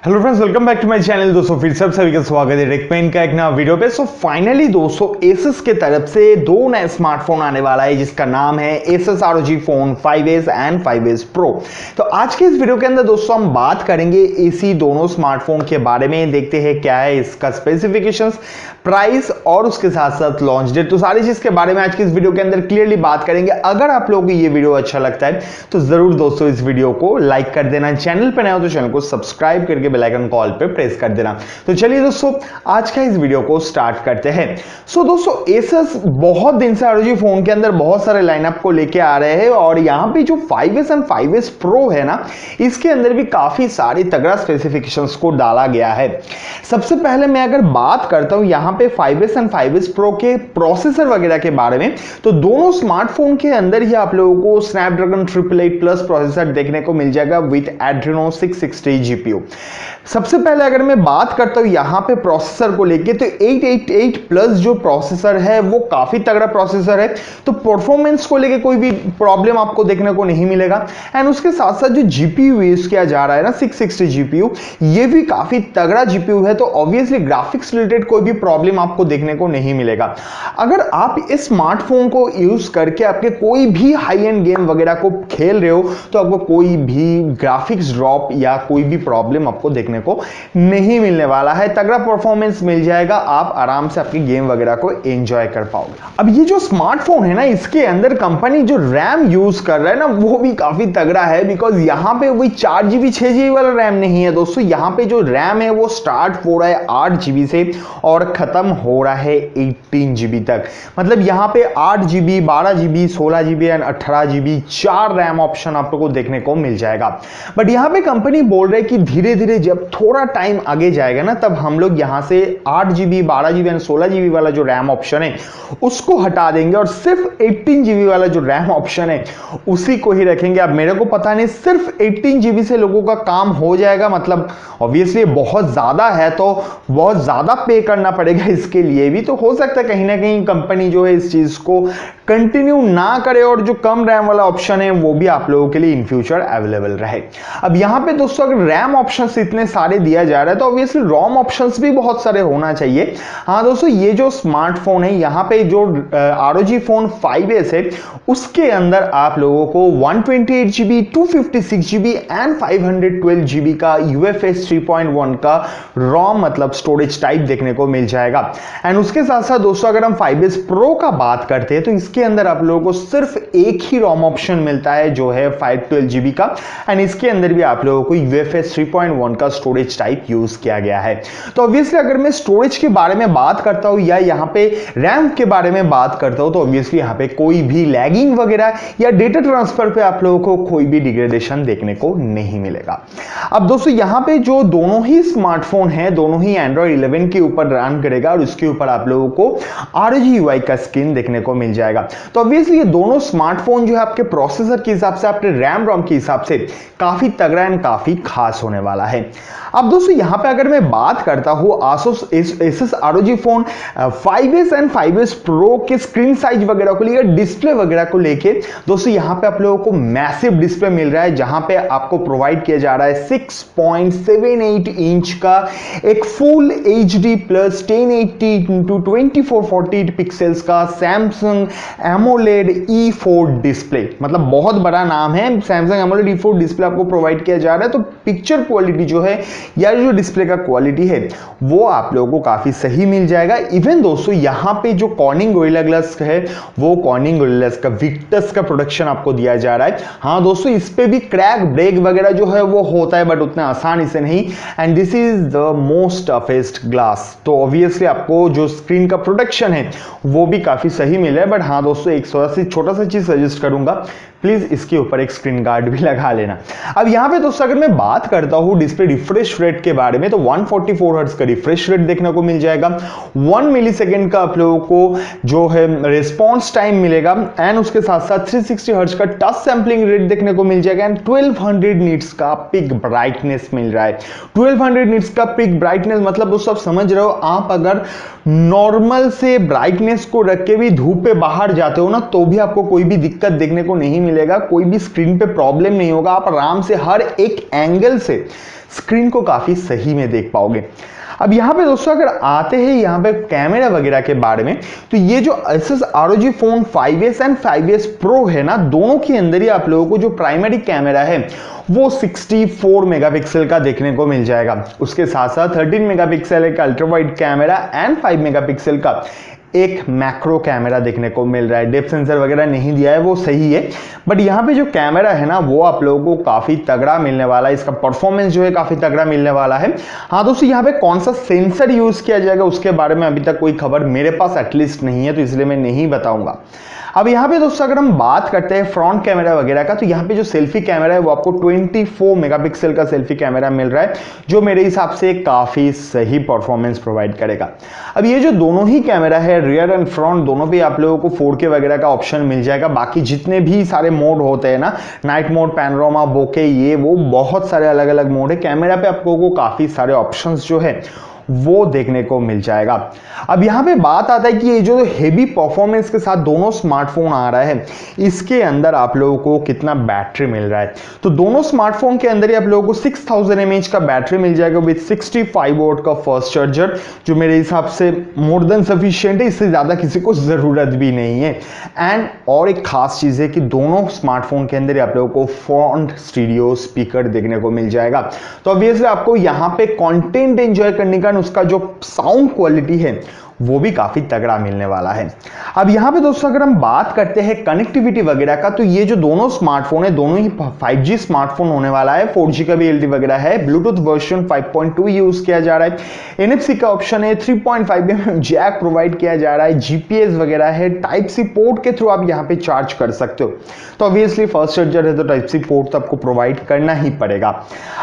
Hello friends, welcome back to my channel. दोस्तों फिर सब सभी का स्वागत है नेकबैंड का एक नया वीडियो पे। सो फाइनली दोस्तों Asus के तरफ से दो नए स्मार्टफोन आने वाला है जिसका नाम है Asus ROG Phone 5S and 5S Pro। तो आज के इस वीडियो के अंदर दोस्तों हम बात करेंगे इसी दोनों स्मार्टफोन के बारे में, देखते हैं क्या है इसका स्पेसिफिकेशंस, प्राइस और उसके साथ साथ लॉन्च डेट। तो सारी चीज के बारे में आज की इस वीडियो के अंदर क्लियरली बात करेंगे। अगर आप लोगों को ये वीडियो अच्छा लगता है तो जरूर दोस्तों इस वीडियो को लाइक कर देना, चैनल पर नए हो तो चैनल को सब्सक्राइब करके बेल आइकन कॉल पे प्रेस कर देना। तो चलिए दोस्तों आज का इस वीडियो को स्टार्ट करते हैं। सो दोस्तों Asus बहुत दिन से ROG फोन के अंदर बहुत सारे लाइनअप को लेके आ रहे हैं और यहाँ पे जो 5S एंड 5S Pro है ना, इसके अंदर भी काफी सारी तगड़ा स्पेसिफिकेशंस को डाला गया है। सबसे पहले मैं अगर बात करता हूं यहाँ पे 5S एंड 5S Pro के प्रोसेसर वगैरह के बारे में, तो दोनों स्मार्टफोन के अंदर ही आप लोगों को स्नैपड्रैगन 888 प्लस प्रोसेसर देखने को मिल जाएगा विद Adreno 660 जीपीयू। सबसे पहले अगर मैं बात करता हूं यहाँ पे प्रोसेसर को लेके, तो 888 प्लस जो प्रोसेसर है वो काफी तगड़ा प्रोसेसर है, तो परफॉर्मेंस को लेके कोई भी प्रॉब्लम आपको देखने को नहीं मिलेगा। एंड उसके साथ साथ जो जीपीयू यूज किया जा रहा है ना 660 जीपीयू, ये भी काफी तगड़ा जीपीयू है, तो ऑब्वियसली ग्राफिक्स रिलेटेड कोई भी प्रॉब्लम आपको देखने को नहीं मिलेगा। अगर आप इस स्मार्टफोन को यूज करके आपके कोई भी हाई एंड गेम वगैरह को खेल रहे हो तो आपको कोई भी ग्राफिक्स ड्रॉप या कोई भी प्रॉब्लम आपको देखने को नहीं मिलने वाला है। तगड़ा परफॉर्मेंस मिल जाएगा, आप आराम से आपकी गेम वगैरह को एंजॉय कर पाओगे। अब ये जो स्मार्टफोन है ना, इसके अंदर कंपनी जो रैम यूज कर रहा है ना वो भी काफी तगड़ा है, बिकॉज यहाँ पे वही 4GB 6GB वाला रैम नहीं है दोस्तों। यहाँ पे जो रैम है वो स्टार्ट हो रहा है 8GB से और खत्म हो रहा है 18GB तक। मतलब यहाँ पे 8GB 12GB 16GB and 18GB 4 RAM option आप लोगों को देखने को मिल जाएगा। बट यहाँ पे कंपनी बोल रही है कि धीरे धीरे जब थोड़ा टाइम आगे जाएगा ना, तब हम लोग यहां से 8GB 12GB एंड 16GB वाला जो रैम ऑप्शन है उसको हटा देंगे और सिर्फ 18GB वाला जो रैम ऑप्शन है उसी को ही रखेंगे। अब मेरे को पता नहीं सिर्फ 18GB से लोगों का काम हो जाएगा, मतलब ऑब्वियसली बहुत ज्यादा है तो बहुत ज्यादा पे करना पड़ेगा इसके लिए भी, तो हो सकता है कहीं ना कहीं कंपनी जो है इस चीज को कंटिन्यू ना करे और जो कम रैम वाला ऑप्शन है वो भी आप लोगों के लिए इन फ्यूचर अवेलेबल रहे। अब यहां पे दोस्तों अगर रैम ऑप्शंस इतने सारे दिया जा रहा है तो ऑब्वियसली रोम ऑप्शंस भी बहुत सारे होना चाहिए। हाँ दोस्तों, ये जो स्मार्टफोन है यहाँ पे जो ROG Phone 5S है उसके अंदर आप लोगों को 128GB 256GB एंड 512GB का UFS 3.1 का रोम मतलब स्टोरेज टाइप देखने को मिल जाएगा। एंड उसके साथ साथ दोस्तों अगर हम 5S Pro का बात करते हैं तो इसके अंदर आप लोगों को सिर्फ एक ही रोम ऑप्शन मिलता है जो है 512GB का, एंड इसके अंदर भी आप लोगों को UFS 3.1 का स्टोरेज टाइप यूज किया गया है। तो ऑब्वियसली अगर मैं स्टोरेज के बारे में बात करता हूं या यहां पे रैम के बारे में बात करता हूं तो ऑब्वियसली यहां पे कोई भी लैगिंग वगैरह या डेटा ट्रांसफर पे आप लोगों को कोई भी डिग्रेडेशन देखने को नहीं मिलेगा। अब दोस्तों यहां पे जो दोनों ही स्मार्टफोन है दोनों ही Android 11 के ऊपर रन करेगा और उसके ऊपर आप लोगों को ROG UI का स्क्रीन देखने को मिल जाएगा। तो ऑब्वियसली ये दोनों स्मार्टफोन जो है आपके प्रोसेसर के हिसाब से, आपके रैम रोम के हिसाब से काफी तगड़ा एंड काफी खास होने वाला है। अब दोस्तों यहां पे अगर मैं बात करता हूं Asus ROG Phone 5S and 5S Pro के स्क्रीन साइज वगैरह को लेकर, डिस्प्ले वगैरह को लेके, दोस्तों यहां पे आप लोगों को मैसिव डिस्प्ले मिल रहा है जहां पे आपको प्रोवाइड किया जा रहा है 6.78 इंच का एक full HD plus 1080x2440 pixels का Samsung AMOLED E4 डिस्प्ले। मतलब बहुत बड़ा नाम है, Samsung AMOLED E4 डिस्प्ले आपको प्रोवाइड किया जा रहा है। तो पिक्चर क्वालिटी जो है या जो डिस्प्ले का क्वालिटी है वो आप लोगों को काफी सही मिल जाएगा। इवन दोस्तों यहाँ पे जो कॉर्निंग गोरिल्ला ग्लास है वो कॉर्निंग गोरिल्ला ग्लास का विक्टस का प्रोडक्शन आपको दिया जा रहा है। हाँ दोस्तों, इस पे भी क्रैक ब्रेक वगैरह जो है वो होता है बट उतना आसानी से नहीं, and this is the most toughest glass. तो ऑब्वियसली आपको जो स्क्रीन का प्रोडक्शन है वो भी काफी सही मिला है। बट हाँ दोस्तों, एक छोटा सा चीज सजेस्ट करूंगा, प्लीज इसके ऊपर एक स्क्रीन गार्ड भी लगा लेना। अब यहां पे दोस्तों अगर मैं बात करता हूं डिस्प्ले रिफ्रेश रेट के बारे में, तो 144 हर्ट्ज का रिफ्रेश रेट देखने को मिल जाएगा, 1 मिलीसेकंड का आप लोगों को जो है रिस्पांस टाइम मिलेगा, एंड उसके साथ साथ 360 हर्ट्ज का टच सैंपलिंग रेट देखने को मिल जाएगा, एंड 1200 निट्स का पिक ब्राइटनेस मिल रहा है। 1200 निट्स का पिक ब्राइटनेस मतलब दोस्तों आप समझ रहे हो, आप अगर नॉर्मल से ब्राइटनेस को रख के भी धूप पे बाहर जाते हो ना तो भी आपको कोई भी दिक्कत देखने को नहीं मिलेगा, कोई भी स्क्रीन पे प्रॉब्लम नहीं होगा, आप आराम से हर एक एंगल से स्क्रीन को काफी सही में देख पाओगे। अब यहाँ पे दोस्तों अगर आते हैं यहाँ पे कैमरा वगैरह के बारे में, तो ये जो Asus ROG Phone 5S and 5S Pro है ना, दोनों के अंदर ही आप लोगों को जो प्राइमरी कैमरा है वो 64 मेगापिक्सल का देखने को मिल जाएगा। उसके साथ साथ 13 मेगापिक्सल का ultra wide camera and 5 megapixel का एक मैक्रो कैमरा देखने को मिल रहा है। डेप्थ सेंसर वगैरह नहीं दिया है, वो सही है, बट यहाँ पे जो कैमरा है ना वो आप लोगों को काफी तगड़ा मिलने वाला है, इसका परफॉर्मेंस जो है काफी तगड़ा मिलने वाला है। हाँ दोस्तों, यहाँ पे कौन सा सेंसर यूज किया जाएगा उसके बारे में अभी तक कोई खबर मेरे पास एटलीस्ट नहीं है, तो इसलिए मैं नहीं बताऊंगा। अब यहाँ पे दोस्तों अगर हम बात करते हैं फ्रंट कैमरा वगैरह का, तो यहाँ पे जो सेल्फी कैमरा है वो आपको 24 मेगापिक्सल का सेल्फी कैमरा मिल रहा है, जो मेरे हिसाब से काफी सही परफॉर्मेंस प्रोवाइड करेगा। अब ये जो दोनों ही कैमरा है, रियर एंड फ्रंट, दोनों पे आप लोगों को 4K वगैरह का ऑप्शन मिल जाएगा। बाकी जितने भी सारे मोड होते हैं ना, नाइट मोड, पैनोरामा, बोके, ये वो बहुत सारे अलग अलग मोड है। कैमरा पे आप लोगों को काफी सारे ऑप्शंस जो है वो देखने को मिल जाएगा। अब यहाँ पे बात आता है कि ये जो हेवी परफॉर्मेंस के साथ दोनों स्मार्टफोन आ रहा है, इसके अंदर आप लोगों को कितना बैटरी मिल रहा है। तो दोनों स्मार्टफोन के अंदर ही आप लोगों को 6000 mAh का बैटरी मिल जाएगा विद 65 वोल्ट का फास्ट चार्जर, जो मेरे हिसाब से मोर देन सफिशिएंट है, इससे ज्यादा किसी को जरूरत भी नहीं है। एंड और एक खास चीज है कि दोनों स्मार्टफोन के अंदर आप लोगों को फ्रंट स्टीरियो स्पीकर देखने को मिल जाएगा। तो ऑब्वियसली आपको यहाँ पे कंटेंट एंजॉय करने का उसका जो साउंड क्वालिटी है वो भी काफी तगड़ा मिलने वाला है। अब यहाँ पे दोस्तों अगर हम बात करते हैं कनेक्टिविटी वगैरह का, तो ये जो दोनों स्मार्टफोन है दोनों ही 5G स्मार्टफोन होने वाला है। 4G का भी LTE वगैरह है, ब्लूटूथ वर्जन 5.2 यूज किया जा रहा है, NFC का ऑप्शन है, 3.5mm जैक प्रोवाइड किया जा रहा है, GPS वगैरह है, टाइप सी पोर्ट के थ्रू आप यहाँ पे चार्ज कर सकते हो। तो ऑब्वियसली फर्स्ट चार्जर है तो टाइप सी पोर्ट तो आपको प्रोवाइड करना ही पड़ेगा।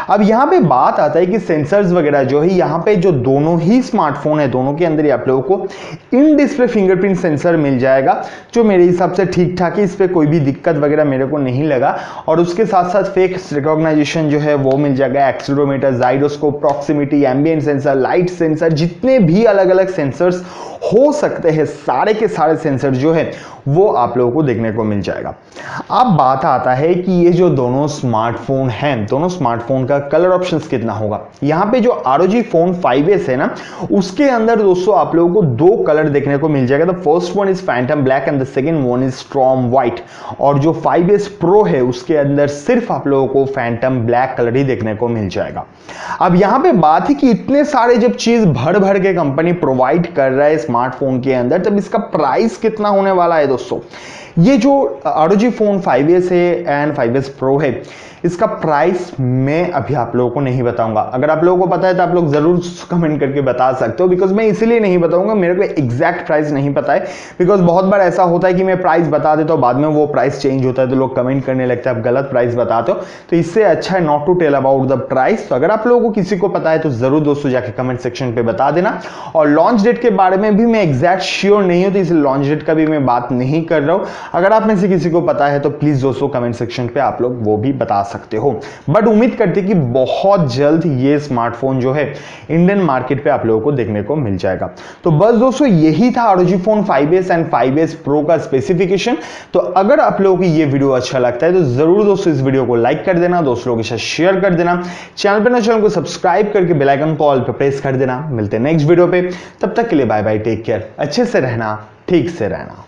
अब यहाँ पे बात आता है कि सेंसर्स वगैरह जो है, यहाँ पे जो दोनों ही स्मार्टफोन है दोनों के अंदर ही आप लोगों को इन डिस्प्ले फिंगरप्रिंट सेंसर मिल जाएगा, जो मेरे हिसाब से ठीक ठाक है, इस पे कोई भी दिक्कत वगैरह मेरे को नहीं लगा। और उसके साथ साथ फेस रिकॉग्नाइजेशन जो है वो मिल जाएगा, accelerometer, gyroscope, proximity, ambient sensor, light sensor, जितने भी अलग अलग सेंसर्स हो सकते हैं सारे के सारे सेंसर जो है वो आप लोगों को देखने को मिल जाएगा। अब बात आता है कि ये जो दोनों स्मार्टफोन हैं, दोनों स्मार्टफोन का कलर ऑप्शंस कितना होगा। यहाँ पे जो ROG Phone 5S है ना, उसके अंदर दोस्तों आप लोगों को दो कलर देखने को मिल जाएगा। The first one is Phantom black and the second one is storm white. और जो 5S Pro है उसके अंदर सिर्फ आप लोगों को फैंटम ब्लैक कलर ही देखने को मिल जाएगा। अब यहाँ पे बात है कि इतने सारे जब चीज भर भर के कंपनी प्रोवाइड कर रहा है स्मार्टफोन के अंदर, तब इसका प्राइस कितना होने वाला है दोस्तों। ये जो ROG Phone 5S है एंड 5S Pro है, इसका प्राइस मैं अभी आप लोगों को नहीं बताऊंगा। अगर आप लोगों को पता है तो आप लोग जरूर कमेंट करके बता सकते हो, बिकॉज मैं इसीलिए नहीं बताऊंगा, मेरे को एग्जैक्ट प्राइस नहीं पता है। बिकॉज बहुत बार ऐसा होता है कि मैं प्राइस बता देता हूँ, बाद में वो प्राइस चेंज होता है तो लोग कमेंट करने लगते हैं आप गलत प्राइस बताते हो। तो इससे अच्छा है not to tell about the price. तो अगर आप लोगों को किसी को पता है तो जरूर दोस्तों जाके कमेंट सेक्शन पे बता देना। और लॉन्च डेट के बारे में भी मैं एग्जैक्ट श्योर नहीं हूँ, तो इसलिए लॉन्च डेट का भी मैं बात नहीं कर रहा हूँ। अगर आप में से किसी को पता है तो प्लीज दोस्तों कमेंट सेक्शन पे आप लोग वो भी बता सकते हो। बट उम्मीद करते कि बहुत जल्द ये स्मार्टफोन जो है इंडियन मार्केट पे आप लोगों को देखने को मिल जाएगा। तो बस दोस्तों यही था ROG Phone 5S and 5S Pro का स्पेसिफिकेशन। तो अगर आप लोगों को ये वीडियो अच्छा लगता है तो जरूर दोस्तों इस वीडियो को लाइक कर देना, दोस्तों के साथ शेयर कर देना, चैनल पे ना चैनल को सब्सक्राइब करके बेल आइकन को ऑल पे प्रेस कर देना। मिलते हैं नेक्स्ट वीडियो पे, तब तक के लिए बाय बाय, टेक केयर, अच्छे से रहना, ठीक से रहना।